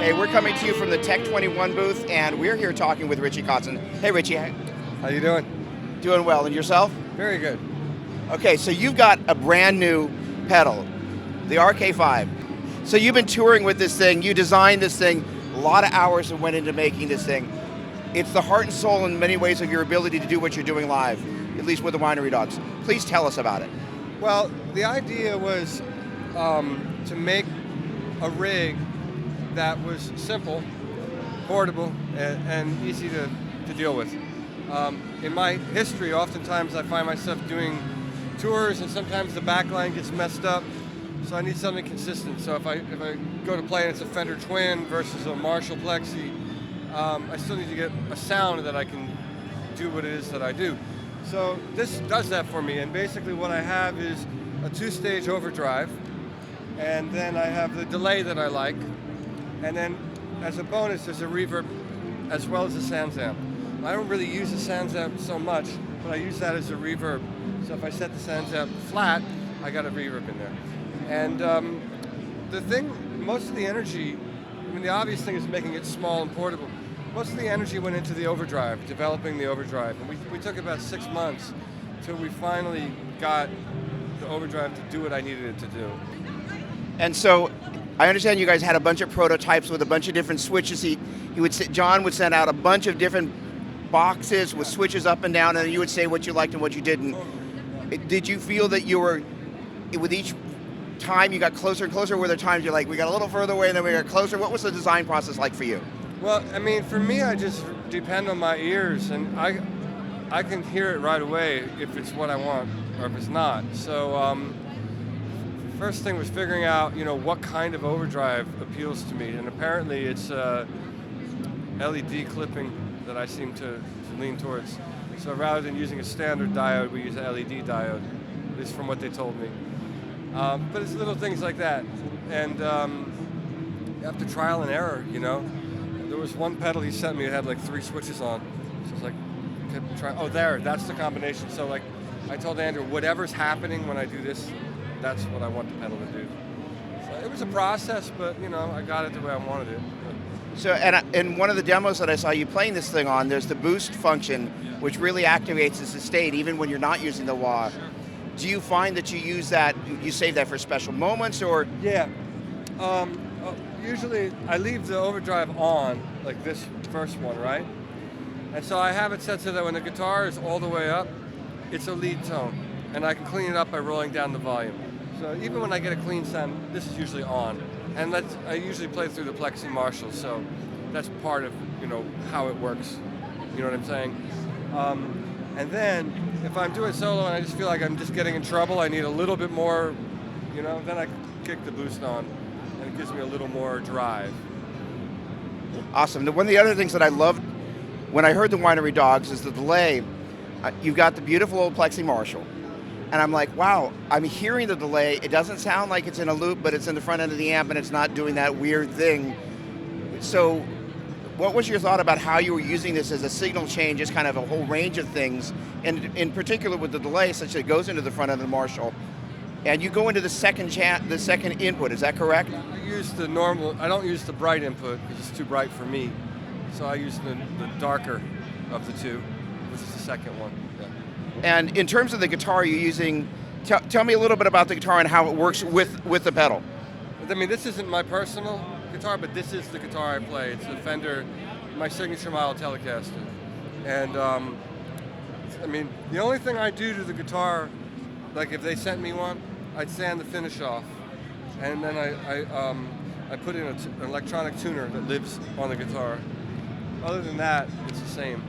Hey, we're coming to you from the Tech 21 booth, and we're here talking with Richie Kotzen. Hey, Richie. How you doing? Doing well, and yourself? Very good. Okay, so you've got a brand new pedal, the RK5. So you've been touring with this thing, you designed this thing, a lot of hours went into making this thing. It's the heart and soul in many ways of your ability to do what you're doing live, at least with the Winery Dogs. Please tell us about it. Well, the idea was to make a rig that was simple, portable, and easy to deal with. In my history, oftentimes I find myself doing tours and sometimes the backline gets messed up, so I need something consistent. So if I go to play and it's a Fender Twin versus a Marshall Plexi, I still need to get a sound that I can do what it is that I do. So this does that for me, and basically what I have is a 2-stage overdrive, and then I have the delay that I like, and then as a bonus there's a reverb as well as a SansAmp. I don't really use the SansAmp so much, but I use that as a reverb. So if I set the SansAmp flat, I got a reverb in there. And the thing, most of the energy, I mean the obvious thing is making it small and portable. Most of the energy went into the overdrive, developing the overdrive. And we took about 6 months till we finally got the overdrive to do what I needed it to do. And so, I understand you guys had a bunch of prototypes with a bunch of different switches. John would send out a bunch of different boxes with switches up and down, and you would say what you liked and what you didn't. Did you feel that you were, with each time you got closer and closer, were there times you're like, we got a little further away and then we got closer? What was the design process like for you? Well, I mean, for me, I just depend on my ears, and I can hear it right away if it's what I want or if it's not. So first thing was figuring out, what kind of overdrive appeals to me, and apparently it's LED clipping that I seem to lean towards. So rather than using a standard diode, we use an LED diode, at least from what they told me. But it's little things like that, and you have to trial and error, There was one pedal he sent me that had like 3 switches on. So I was like, kept trying, that's the combination. So like, I told Andrew, whatever's happening when I do this, that's what I want the pedal to do. So it was a process, but I got it the way I wanted it. So, and in one of the demos that I saw you playing this thing on, there's the boost function, which really activates the sustain even when you're not using the wah. Sure. Do you find that you use that, you save that for special moments, or? Yeah. Usually I leave the overdrive on, like this first one, right? And so I have it set so that when the guitar is all the way up, it's a lead tone, and I can clean it up by rolling down the volume. So even when I get a clean sound, this is usually on. And I usually play through the Plexi Marshall, so that's part of how it works. You know what I'm saying? And then if I'm doing solo and I just feel like I'm just getting in trouble, I need a little bit more, then I kick the boost on, and it gives me a little more drive. Awesome. One of the other things that I loved when I heard the Winery Dogs is the delay. You've got the beautiful old Plexi Marshall. And I'm like, wow, I'm hearing the delay. It doesn't sound like it's in a loop, but it's in the front end of the amp and it's not doing that weird thing. So what was your thought about how you were using this as a signal change, just kind of a whole range of things, and in particular with the delay, such that it goes into the front end of the Marshall, and you go into the second input, is that correct? I use the normal, I don't use the bright input because it's too bright for me. So I use the darker of the two, which is the second one. Yeah. And in terms of the guitar you're using, tell me a little bit about the guitar and how it works with the pedal. I mean, this isn't my personal guitar, but this is the guitar I play. It's a Fender, my signature model Telecaster. And I mean, the only thing I do to the guitar, like if they sent me one, I'd sand the finish off. And then I put in an electronic tuner that lives on the guitar. Other than that, it's the same.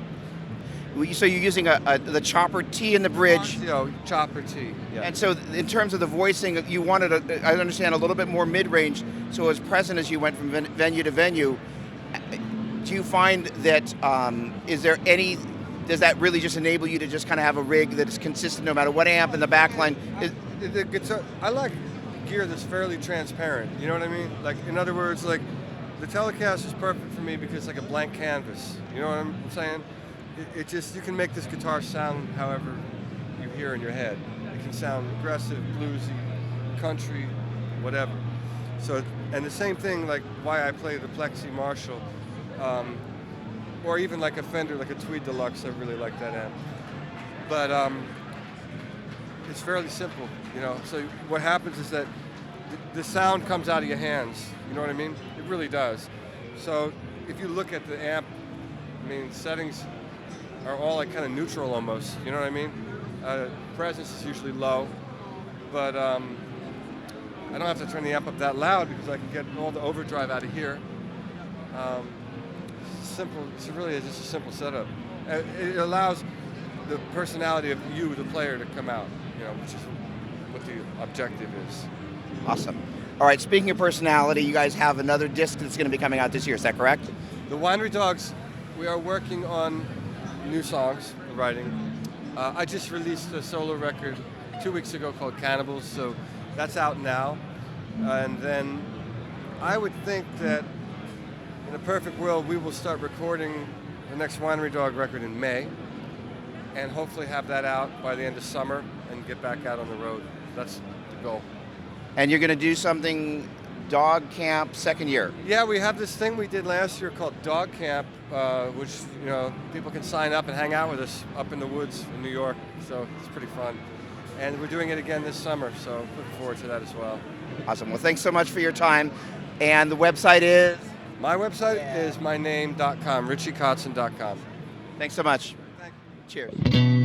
So you're using the chopper T in the bridge. Chopper T, yeah. And so in terms of the voicing, you wanted, I understand, a little bit more mid-range, so as present as you went from venue to venue. Do you find that, does that really just enable you to just kind of have a rig that is consistent no matter what amp in the backline? The guitar, I like gear that's fairly transparent, you know what I mean? Like, in other words, like, the Telecaster is perfect for me because it's like a blank canvas, you know what I'm saying? It just, you can make this guitar sound however you hear in your head. It can sound aggressive, bluesy, country, whatever. So, and the same thing, like why I play the Plexi Marshall, or even like a Fender, like a Tweed Deluxe. I really like that amp. But it's fairly simple, you know. So what happens is that the sound comes out of your hands. You know what I mean? It really does. So if you look at the amp, I mean, settings are all like kind of neutral almost. You know what I mean? Presence is usually low, but I don't have to turn the amp up that loud because I can get all the overdrive out of here. Simple. It's really just a simple setup. It allows the personality of you, the player, to come out. You know, which is what the objective is. Awesome. All right, speaking of personality, you guys have another disc that's going to be coming out this year, is that correct? The Winery Dogs, we are working on new songs, writing. I just released a solo record 2 weeks ago called Cannibals, so that's out now. And then I would think that in a perfect world, we will start recording the next Winery Dog record in May, and hopefully have that out by the end of summer and get back out on the road. That's the goal. And you're going to do something Dog Camp second year. Yeah, we have this thing we did last year called Dog Camp, which, you know, people can sign up and hang out with us up in the woods in New York. So it's pretty fun. And we're doing it again this summer, so looking forward to that as well. Awesome. Well, thanks so much for your time. And the website is? My website is myname.com, richiekotzen.com. Thanks so much. Thank you. Cheers.